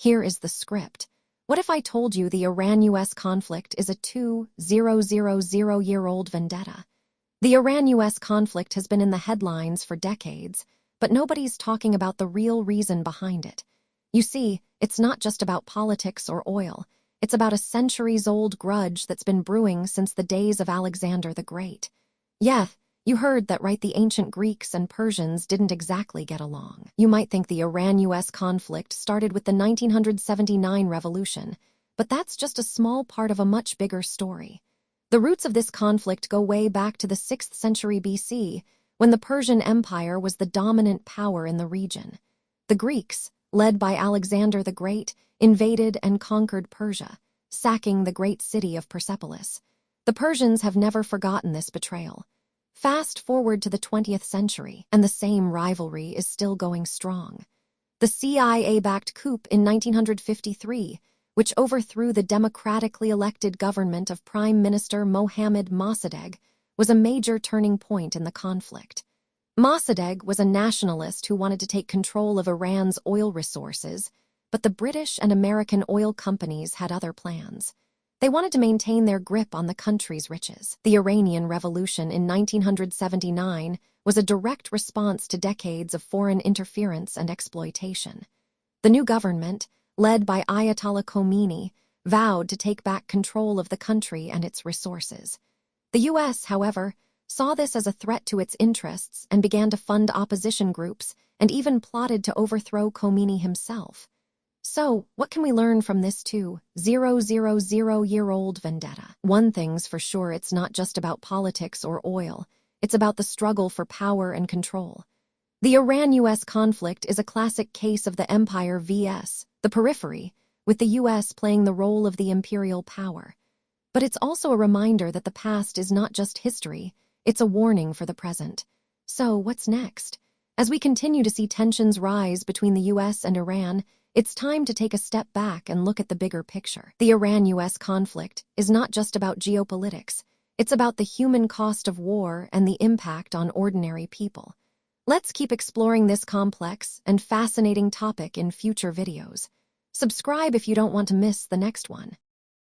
Here is the script. What if I told you the Iran-US conflict is a 2000-year-old vendetta? The Iran-US conflict has been in the headlines for decades, but nobody's talking about the real reason behind it. You see, it's not just about politics or oil. It's about a centuries-old grudge that's been brewing since the days of Alexander the Great. Yeah, you heard that, right? The ancient Greeks and Persians didn't exactly get along. You might think the Iran-US conflict started with the 1979 revolution, but that's just a small part of a much bigger story. The roots of this conflict go way back to the 6th century BC, when the Persian Empire was the dominant power in the region. The Greeks, led by Alexander the Great, invaded and conquered Persia, sacking the great city of Persepolis. The Persians have never forgotten this betrayal. Fast forward to the 20th century, and the same rivalry is still going strong. The CIA-backed coup in 1953, which overthrew the democratically elected government of Prime Minister Mohammad Mossadegh, was a major turning point in the conflict. Mossadegh was a nationalist who wanted to take control of Iran's oil resources, but the British and American oil companies had other plans. They wanted to maintain their grip on the country's riches. The Iranian Revolution in 1979 was a direct response to decades of foreign interference and exploitation. The new government, led by Ayatollah Khomeini, vowed to take back control of the country and its resources. The U.S., however, saw this as a threat to its interests and began to fund opposition groups and even plotted to overthrow Khomeini himself. So, what can we learn from this 2000-year-old vendetta? One thing's for sure, it's not just about politics or oil. It's about the struggle for power and control. The Iran-US conflict is a classic case of the empire vs. the periphery, with the U.S. playing the role of the imperial power. But it's also a reminder that the past is not just history, it's a warning for the present. So, what's next? As we continue to see tensions rise between the U.S. and Iran, it's time to take a step back and look at the bigger picture. The Iran-US conflict is not just about geopolitics. It's about the human cost of war and the impact on ordinary people. Let's keep exploring this complex and fascinating topic in future videos. Subscribe if you don't want to miss the next one.